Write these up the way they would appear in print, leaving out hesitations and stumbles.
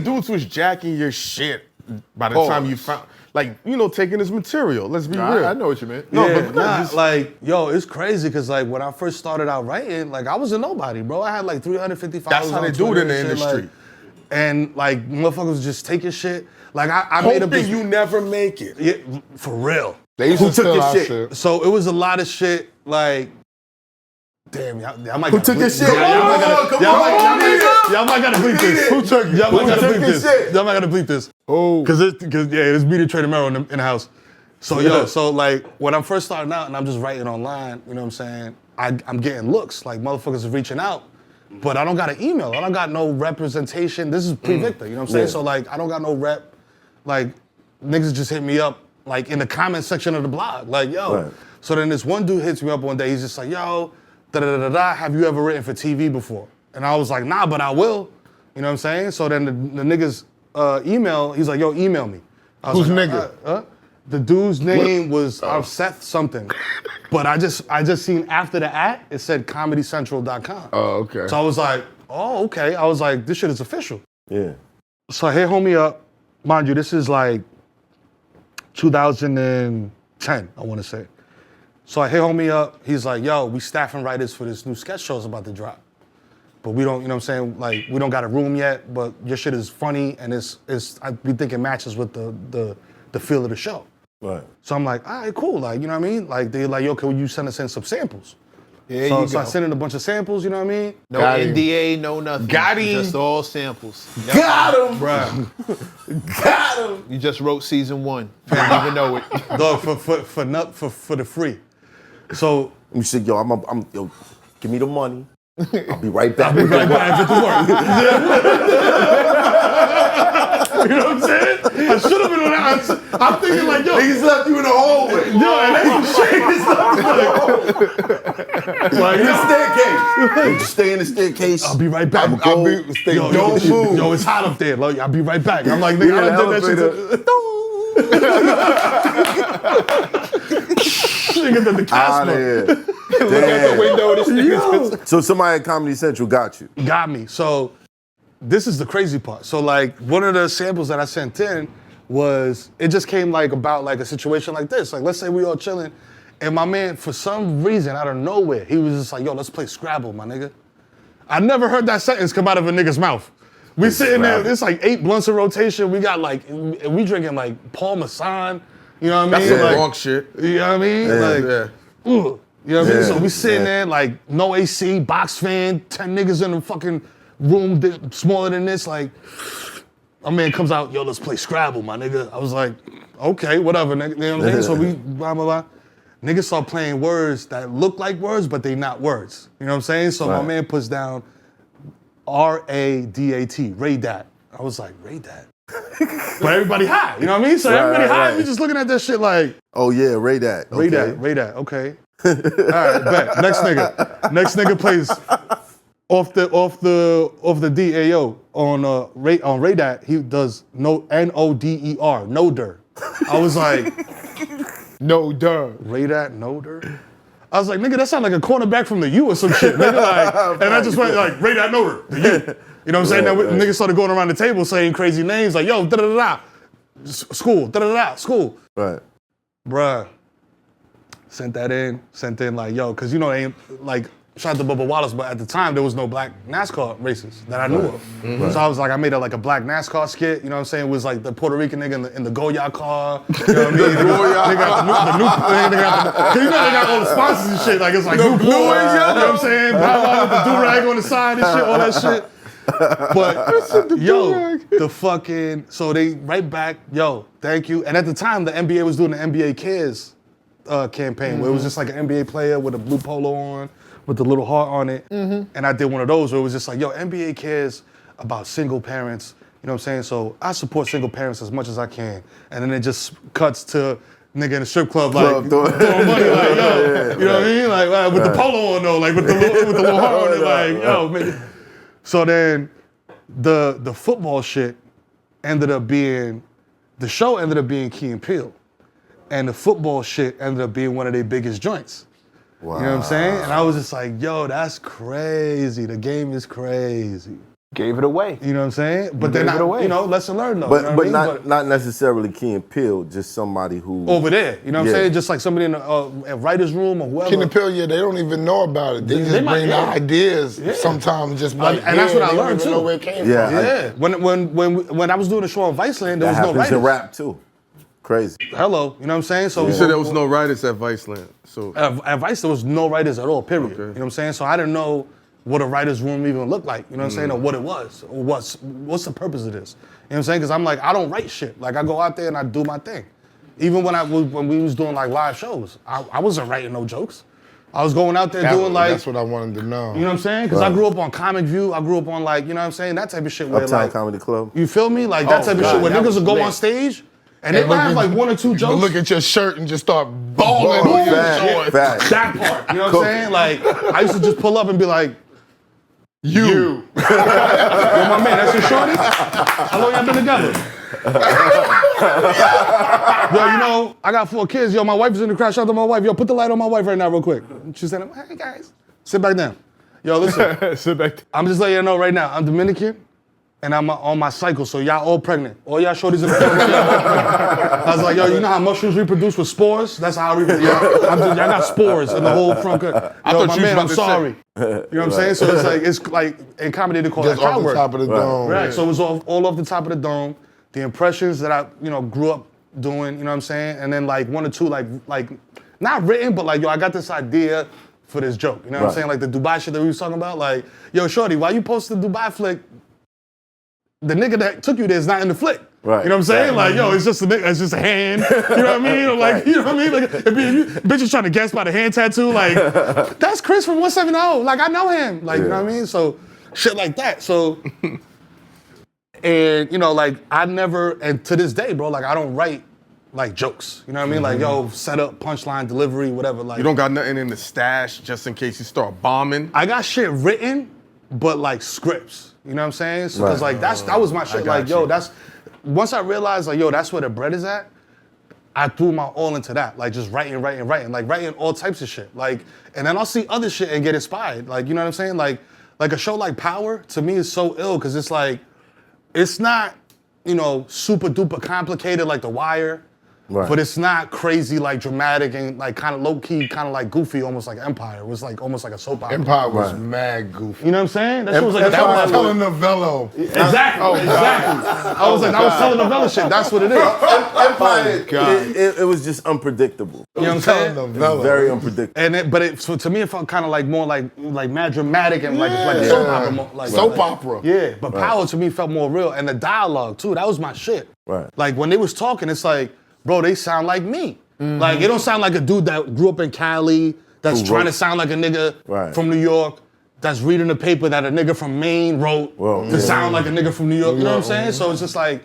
dudes was jacking your shit by the time you found, like, you know, taking his material. Let's be real. I know what you meant. No, but like, yo, it's crazy because like when I first started out writing, like I was a nobody, bro. I had like 350 followers. That's how they on do it Twitter in the and shit, industry. like, and like motherfuckers just taking shit. Like I made up this. You never make it. Yeah, for real. They used to took your shit. So it was a lot of shit like. Damn, y'all might Who took your shit? Y'all might gotta bleep this. Who took it? Y'all might gotta bleep your this. shit? Y'all might gotta bleep this. Oh. Cause there's media trader Mero in the house. So so like when I'm first starting out and I'm just writing online, you know what I'm saying? I'm getting looks, like motherfuckers are reaching out, but I don't got an email. I don't got no representation. This is pre-Victor, you know what I'm saying? So like I don't got no rep. Like niggas just hit me up like in the comment section of the blog, like yo. Right. So then this one dude hits me up one day. He's just like, yo, da-da-da-da-da, have you ever written for TV before? And I was like, nah, but I will. You know what I'm saying? So then the nigga's email, he's like, yo, email me. Who's nigga? The dude's name was Seth something. But I just seen after the at, it said comedycentral.com. Oh, okay. So I was like, oh, okay. I was like, this shit is official. Yeah. So I hit homie up. Mind you, this is like 2010, I want to say. So I hit homie up. He's like, yo, we staffing writers for this new sketch show's about to drop. But we don't, you know what I'm saying? Like, we don't got a room yet, but your shit is funny and we think it matches with the feel of the show. Right. So I'm like, all right, cool. Like, you know what I mean? Like, they're like, yo, can you send us in some samples? Yeah, So I sent in a bunch of samples, you know what I mean? No NDA, no nothing. Got him. Just all samples. Got him. Bruh. Got him. You just wrote season 1. You didn't even know it. Dog, for the free. So You said, yo, yo, give me the money. I'll be right back. I'll be right back with the work. You know what I'm saying? I should have been on that. I'm thinking like, yo. Niggas left you in the hallway. Yo, and they Like, in the staircase. Just stay in the staircase. I'll be right back. Don't move. Yo, it's hot up there. Like, I'll be right back. I'm like, nigga, I done did that shit. Nigga, the cast Look at the window of this nigga. So somebody at Comedy Central got you. Got me. So this is the crazy part. So like one of the samples that I sent in was, it just came like about like a situation like this. Like let's say we all chilling and my man, for some reason out of nowhere, he was just like, yo, let's play Scrabble, my nigga. I never heard that sentence come out of a nigga's mouth. We sitting there, it's like 8 blunts in rotation. We got like, we drinking like Paul Masson, you know what I mean? That's some like, wrong shit. You know what I mean? Yeah. Like, ooh, you know what I mean? So we sitting there like no AC, box fan, 10 niggas in the fucking room smaller than this. Like, my man comes out, yo, let's play Scrabble, my nigga. I was like, okay, whatever, nigga. You know what I'm saying? So we blah, blah, blah. Niggas start playing words that look like words, but they not words. You know what I'm saying? So my man puts down R-A-D-A-T, Ray-Dat. I was like, Ray-Dat? But everybody high, you know what I mean? So everybody high, we just looking at that shit like, Oh yeah, Ray-Dat. Okay. Ray-Dat, okay. All right, bet. Next nigga plays off the DAO on Ray-Dat. He does N-O-D-E-R, Noder. I was like, Noder. Ray-Dat, Noder. I was like, nigga, that sound like a cornerback from the U or some shit, nigga. Like, and I just went like, Ray-Dat, Noder, the U. You know what I'm saying? Now niggas started going around the table saying crazy names like, yo, da-da-da-da, school, da-da-da-da, school. Right. Bruh, sent in like, yo, cause you know, they ain't, like, shout out to Bubba Wallace, but at the time, there was no black NASCAR races that I knew of. Mm-hmm. So I was like, I made a black NASCAR skit, you know what I'm saying? It was like the Puerto Rican nigga in the Goya car, you know what I mean? They got cause you know they got all the sponsors and shit, like it's like Newport, you know what I'm saying? Blah, blah, with the do-rag on the side and shit, all that shit. But yo, the fucking, so they right back, yo, thank you. And at the time, the NBA was doing the NBA Cares campaign, where it was just like an NBA player with a blue polo on, with the little heart on it. And I did one of those where it was just like, yo, NBA cares about single parents, you know what I'm saying? So I support single parents as much as I can. And then it just cuts to nigga in the strip club, like, throwing money, like, yo, you know what I mean? Like, with the polo on though, like with the little heart on it, like, yo, man. So then the football shit ended up being, the show ended up being Key and Peele. And the football shit ended up being one of their biggest joints. Wow. You know what I'm saying? And I was just like, yo, that's crazy. The game is crazy. Gave it away. You know what I'm saying? But they're Gave it not, away. you know, lesson learned though. But you know but what I mean? not necessarily Key and Peele, just somebody who over there, you know what Yeah. I'm saying? Just like somebody in the a writer's room or whoever. Key and Peele, yeah, they don't even know about it. They just might- bring yeah. the ideas sometimes just like, And that's what I they learned, don't even know too. where it came Yeah. from. Yeah. When I was doing the show on Viceland, there that was no happens writers. in rap too. Crazy. Hello, you know what I'm saying? So You said there was no writers at Viceland. So at Vice, there was no writers at all, period. Okay. You know what I'm saying? So I didn't know what a writer's room even looked like, you know what I'm saying? Or what it was, or what's the purpose of this? You know what I'm saying? Because I'm like, I don't write shit. Like, I go out there and I do my thing. Even when we was doing like live shows, I wasn't writing no jokes. I was going out there doing like, That's what I wanted to know. you know what I'm saying? Because I grew up on Comic View, I grew up on like, you know what I'm saying? That type of shit where Uptown like, Comedy Club. you feel me? Like that type of God, shit where that niggas was would go lit. on stage and they would have like one or two But jokes. look at your shirt and just start balling on your Fact, shorts. fact. That part, you know what I'm saying? Like, I used to just pull up and be like, You. yo, my man, that's your shorty? How long y'all been together? Yo, you know, I got 4 kids. Yo, my wife is in the crowd. Shout out to my wife. Yo, put the light on my wife right now real quick. She said, hey, guys. Sit back down. Yo, listen. sit back. I'm just letting you know right now, I'm Dominican, and I'm on my cycle, so y'all all pregnant. All y'all shorties in the front. I was like, yo, you know how mushrooms reproduce with spores? That's how I reproduce. Y'all got spores in the whole front. Yo, thought my you was man, about I'm to sorry. You know what I'm saying? So it's like in comedy they call Just that off crowd the work. top of the dome. Right. So it was all off the top of the dome. The impressions that I, grew up doing, you know what I'm saying? And then like 1 or 2 like not written, but like, yo, I got this idea for this joke. You know what I'm Right. saying? Like the Dubai shit that we was talking about. Like, yo, shorty, why you post the Dubai flick? The nigga that took you there is not in the flick. Right. You know what I'm saying? Right. Like, yo, it's just a nigga, it's just a hand. You know what I mean? Or like, you know what I mean? Like, if you bitches trying to guess by the hand tattoo, like, that's Chris from 170. Like, I know him. Like, you know what I mean? So, shit like that. So, and, like, I never, and to this day, bro, like, I don't write, like, jokes. You know what I mean? Like, yo, set up, punchline, delivery, whatever. Like, You don't got nothing in the stash just in case you start bombing. I got shit written, but like scripts. You know what I'm saying? So, cause like that was my shit. got Like, yo, you. that's once I realized like, yo, that's where the bread is at. I threw my all into that. Like just writing, like writing all types of shit. Like, and then I'll see other shit and get inspired. Like, you know what I'm saying? Like a show like Power to me is so ill because it's like, it's not, super duper complicated like The Wire. Right. But it's not crazy, like dramatic and like kind of low key, kind of like goofy, almost like Empire. It was like almost like a soap opera. Empire was Right. mad goofy. You know what I'm saying? That shit was like a That soap was opera. telenovello. Exactly, exactly. I was like, I was telenovela shit. That's what it is. Empire, God. it was just unpredictable. You know what I'm saying? Telenovela. Very unpredictable. So to me, it felt kind of like more like mad dramatic and like a soap opera. Like, Soap opera. Yeah, but Power to me felt more real, and the dialogue too. That was my shit. Right. Like when they was talking, it's like, bro, they sound like me. Like it don't sound like a dude that grew up in Cali that's Who trying wrote- to sound like a nigga Right. from New York that's reading a paper that a nigga from Maine wrote Well, to yeah. sound like a nigga from New York. You know what I'm saying? So it's just like,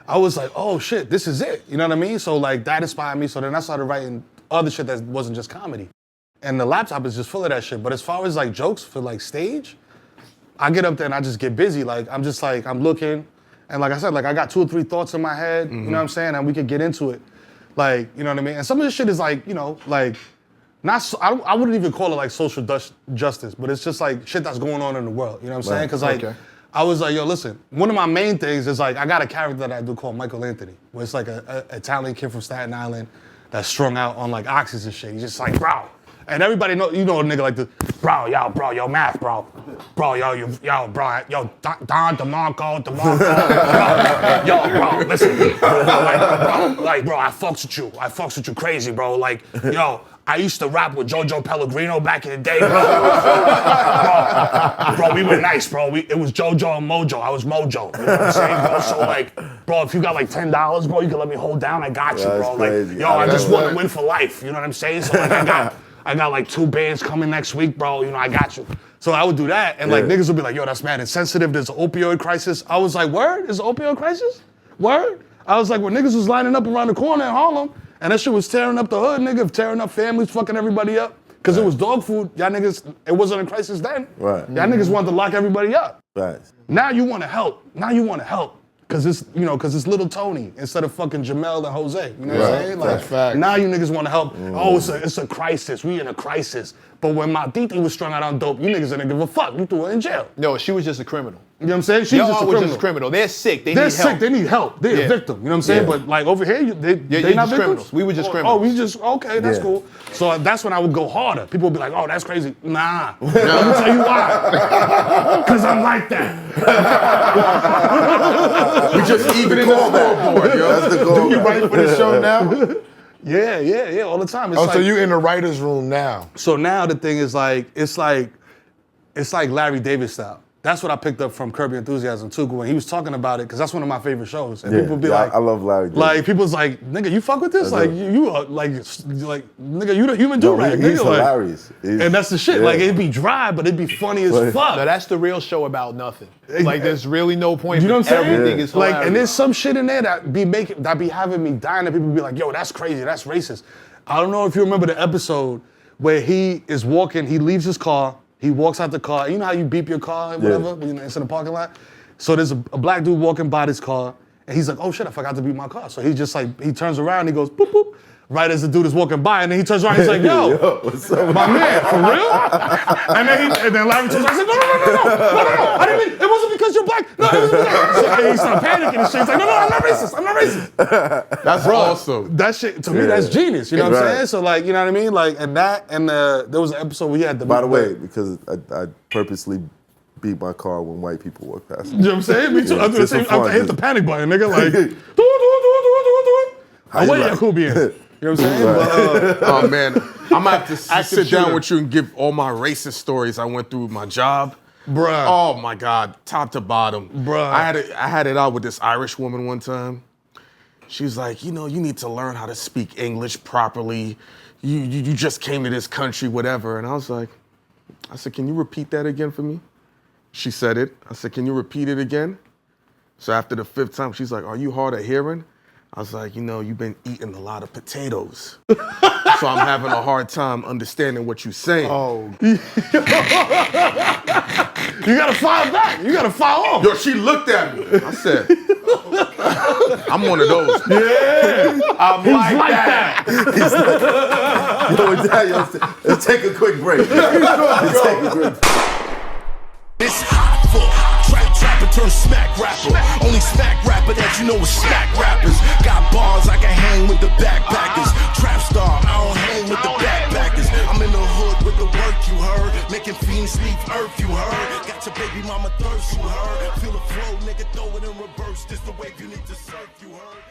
I was like, oh shit, this is it. You know what I mean? So like that inspired me. So then I started writing other shit that wasn't just comedy. And the laptop is just full of that shit. But as far as like jokes for like stage, I get up there and I just get busy. Like I'm just like, I'm looking. And like I said, like I got 2 or 3 thoughts in my head, you know what I'm saying? And we could get into it. Like, you know what I mean? And some of this shit is like, like, not, I wouldn't even call it like social justice, but it's just like shit that's going on in the world, you know what I'm saying? Because like, I was like, yo, listen, one of my main things is like, I got a character that I do called Michael Anthony, where it's like a Italian kid from Staten Island that's strung out on like oxys and shit. He's just like, bro. And everybody know, a nigga like this, bro, yo, math, bro, bro, yo, bro, yo, Don, DeMarco, yo, bro, listen, bro, I fucks with you crazy, bro, like, yo, I used to rap with Jojo Pellegrino back in the day, bro. Bro, we were nice, bro. It was Jojo and Mojo. I was Mojo. You know what I'm saying, bro? So, like, bro, if you got like $10, bro, you can let me hold down. I got you, That's bro. Like, crazy. yo, I just want to win for life. You know what I'm saying? So, like, I got like 2 bands coming next week, bro. I got you. So I would do that, and like niggas would be like, yo, that's mad insensitive. There's an opioid crisis. I was like, word? There's an opioid crisis? Word? I was like, when niggas was lining up around the corner in Harlem, and that shit was tearing up the hood, nigga, tearing up families, fucking everybody up. Because it was dog food. Y'all niggas, it wasn't a crisis then. Right. Y'all niggas wanted to lock everybody up. Right. Now you want to help. Cause it's, you know, cause it's little Tony instead of fucking Jamel and Jose. You know what I'm saying? Like, That's facts. now you niggas want to help. Oh, it's a crisis. We in a crisis. But when my titi was strung out on dope, you niggas didn't give a fuck. You threw her in jail. No, she was just a criminal. You know what I'm saying? She's Y'all just a was criminal. just a criminal. They're sick. They They're need sick. help. They need help. They're a victim. You know what I'm saying? Yeah. But like over here, they you're not just victims. criminals. We were just Oh, criminals. we just okay. That's Yeah. cool. So that's when I would go harder. People would be like, "Oh, that's crazy." Nah. Let me tell you why. Cause I'm like that. We just even in the scoreboard, yo. That's the goal. You ready for the show now? Yeah, all the time. It's Oh, like, so you in the writer's room now? So now the thing is like, it's like Larry David style. That's what I picked up from Curb Your Enthusiasm too, when he was talking about it, because that's one of my favorite shows. And people be like, I love Larry David. like people's like, nigga, you fuck with this? Like you are like, nigga, you the human do-rag, he's nigga. Like, hilarious. and that's the shit. Yeah. Like it'd be dry, but it'd be funny as fuck. No, that's the real show about nothing. Like, there's really no point. You know what I'm saying? Everything is hilarious. Like, and there's some shit in there that be having me dying, and people be like, yo, that's crazy, that's racist. I don't know if you remember the episode where he is walking, he leaves his car, he walks out the car. You know how you beep your car and whatever when it's in the parking lot? So there's a black dude walking by this car, and he's like, oh shit, I forgot to beep my car. So he just like, he turns around, and he goes, boop, boop, right as the dude is walking by, and then he turns around, he's like, yo, what's up? my man, for real? And then Larry turns around, he's like, no, I didn't mean, it wasn't because you're black. No, it was because, so he started panicking and shit. He's like, no, I'm not racist. That's awesome. That shit, to me, that's genius, you know what I'm Right. saying? So like, you know what I mean? Like, and that, and there was an episode where he had the— By the way, because I purposely beat my car when white people walk past me. You know what I'm saying? Me too. Yeah, I do the just same. for fun, I hit just- the panic button, nigga. Like, How you what like? Yakubian? You know what I'm saying? But, Oh man, I'm gonna have to sit down shooter. with you and give all my racist stories I went through with my job. bruh. Oh my God, top to bottom. Bruh. I had it out with this Irish woman one time. She was like, you know, you need to learn how to speak English properly. You just came to this country, whatever. And I was like, I said, can you repeat that again for me? She said it. I said, can you repeat it again? So after the 5th time, she's like, are you hard of hearing? I was like, you know, you've been eating a lot of potatoes. So I'm having a hard time understanding what you're saying. Oh. You gotta file back. You gotta file off. Yo, she looked at me. I said, I'm one of those. Yeah. I'm like that. Let's take a quick break. Let's take a quick break. It's hot for trapper turn smack rapper. Only smack rapper that you know is smack rappers. Got bars I can hang with the backpackers. Trap star, I don't hang with the backpackers. I'm in the hood with the work you heard. Making fiends leave earth you heard. Got your baby mama thirst you heard. Feel the flow, nigga, throw it in reverse. This the wave you need to surf you heard.